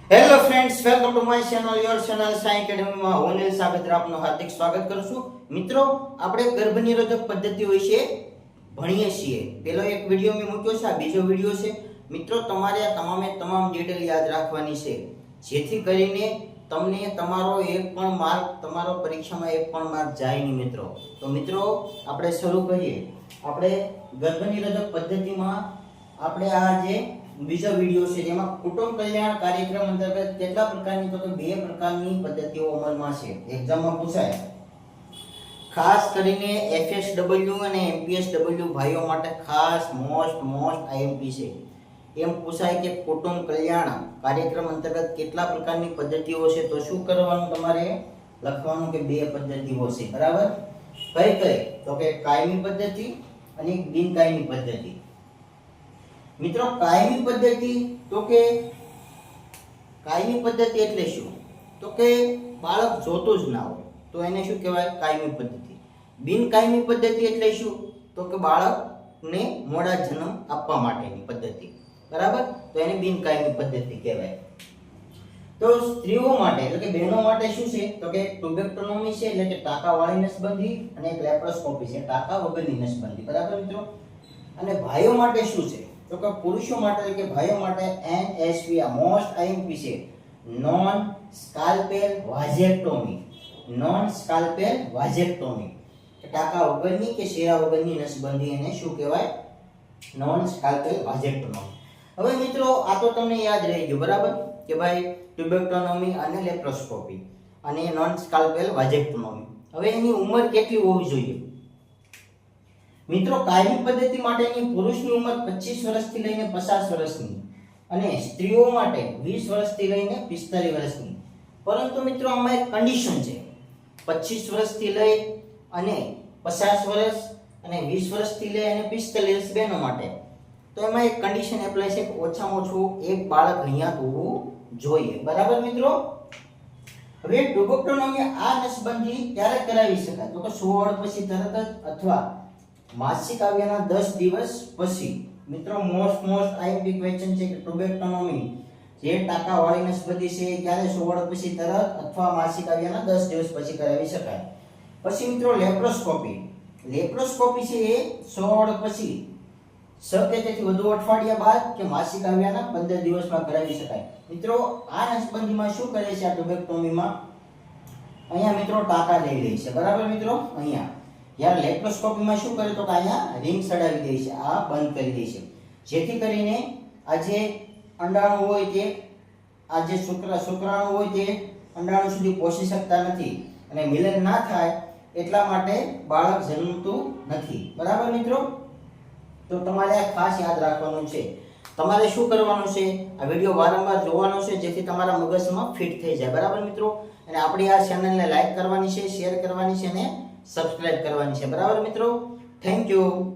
Hello friends, welcome to my channel your channel Sai એકેડમીમાં હું અનિલ સાગર આપનું હાર્દિક સ્વાગત કરું છું. મિત્રો, આપણે ગર્ભનિરોધક પદ્ધતિઓ વિશે ભણીએ છીએ. પહેલો એક વિડિયો મેં મૂક્યો છે, આ બીજો વિડિયો છે. મિત્રો, તમારે આ તમામ ડિટેલ યાદ રાખવાની છે, જેથી કરીને તમને તમારો પરીક્ષામાં એક પણ માર્ક જાય નહીં મિત્રો. તો મિત્રો, આપણે શરૂ કરીએ. આપણે ગર્ભનિરોધક પદ્ધતિમાં આપણે આ જે બીજો વિડિયો છે જેમાં કુટુંબ કલ્યાણ કાર્યક્રમ અંતર્ગત કેટલા પ્રકારની તો બે પ્રકારની પદ્ધતિઓ અમલમાં છે. એક્ઝામમાં પૂછાય. ખાસ કરીને FSW અને MPSW ભાઈઓ માટે ખાસ મોસ્ટ IMP છે. એમ પૂછાય કે કુટુંબ કલ્યાણ કાર્યક્રમ અંતર્ગત કેટલા પ્રકારની પદ્ધતિઓ છે, તો શું કરવાનું, તમારે લખવાનું કે બે પદ્ધતિઓ છે. બરાબર? કઈ તો કે કાયમી પદ્ધતિ અને બિનકાયમી પદ્ધતિ. મિત્રો, કાયમી પદ્ધતિ તો કે કાયમી પદ્ધતિ એટલે શું? તો કે બાળક જોતું જ ના હોય તો એને શું કહેવાય? કાયમી પદ્ધતિ. બિનકાયમી પદ્ધતિ એટલે શું? તો કે બાળકને મોડા જન્મ આપવા માટેની પદ્ધતિ. બરાબર? તો એને બિનકાયમી પદ્ધતિ કહેવાય. તો સ્ત્રીઓ માટે એટલે કે બહેનો માટે શું છે? તો કે ટ્યુબેક્ટોમી છે, એટલે કે ટાંકાવાળી નસબંધી, અને એક લેપ્રોસ્કોપી છે, ટાંકા વગરની નસબંધી. બરાબર મિત્રો? અને ભાઈઓ માટે શું છે? તો કે પુરુષો માટે એટલે કે ભાઈઓ માટે NSV, આ મોસ્ટ IMP છે, નોન સ્કાલ્પેલ વાઝેક્ટોમી. નોન સ્કાલ્પેલ વાઝેક્ટોમી, ટાંકા વગરની કે શેરા વગરની નસબંધી, એને શું કહેવાય? નોન સ્કાલ્પેલ વાઝેક્ટોમી. હવે મિત્રો, આ તો તમને યાદ રહી ગયું. બરાબર? કે ભાઈ ટ્યુબેક્ટોમી અને લેપ્રોસ્કોપી અને નોન સ્કાલ્પેલ વાઝેક્ટોમી. હવે એની ઉંમર કેટલી હોવી જોઈએ? મિત્રો, કાયમી પદ્ધતિ માટેની પુરુષની ઉંમર 25 વર્ષથી લઈને 50 વર્ષની અને સ્ત્રીઓ માટે 20 વર્ષથી લઈને 45 વર્ષની. પરંતુ મિત્રો, આમાં એક કન્ડિશન છે. 25 વર્ષથી લઈ અને 50 વર્ષ અને 20 વર્ષથી લઈ અને 45 વર્ષ બહેનો માટે. તો એમાં એક કન્ડિશન એપ્લાય છે કે ઓછામાં ઓછું એક બાળક અહીંયા હોવું જોઈએ. બરાબર મિત્રો? હવે ટ્યુબેક્ટોમી આ નસબંધી ક્યારે કરાવી શકાય? તો કે 16 પછી તરત જ, અથવા માસિક આવ્યાના 10 દિવસ પછી. મિત્રો, મોસ્ટ IMP ક્વેશ્ચન છે કે ટ્યુબેક્ટોમી જે ટાંકાવાળી નસબંધી છે એ ક્યારે 16 પછી તરત અથવા માસિક આવ્યાના 10 દિવસ પછી કરાવી શકાય. પછી મિત્રો, લેપ્રોસ્કોપી છે એ 16 પછી 6 કે તેથી વધુ અઠવાડિયા બાદ કે માસિક આવ્યાના 15 દિવસમાં કરાવી શકાય. મિત્રો, આ નસબંધીમાં શું કરે છે? આ ટ્યુબેક્ટોમીમાં અહીંયા મિત્રો ટાંકા લઈ લે છે. બરાબર મિત્રો? અહીંયા. જ્યારે લેપ્રોસ્કોપીમાં શું કરે? તો કે અહીંયા રિંગ સડાવી દે છે, આ બંધ કરી દે છે, જેથી કરીને આ જે અંડાણુ હોય તે, આ જે શુક્રાણુ હોય તે અંડાણુ સુધી પહોંચી શકતા નથી અને મિલન ના થાય એટલા માટે બાળક જન્મતું નથી. બરાબર મિત્રો? તો તમારે આ ખાસ યાદ રાખવાનું છે. તમારે શું કરવાનું છે? આ વિડિયો વારંવાર જોવાનો છે, જેથી તમારા મગજમાં ફિટ થઈ જાય. બરાબર મિત્રો? અને આપણી આ ચેનલને લાઈક કરવાની છે, શેર કરવાની છે અને સબસ્ક્રાઇબ કરવાની છે. બરાબર મિત્રો? Thank you.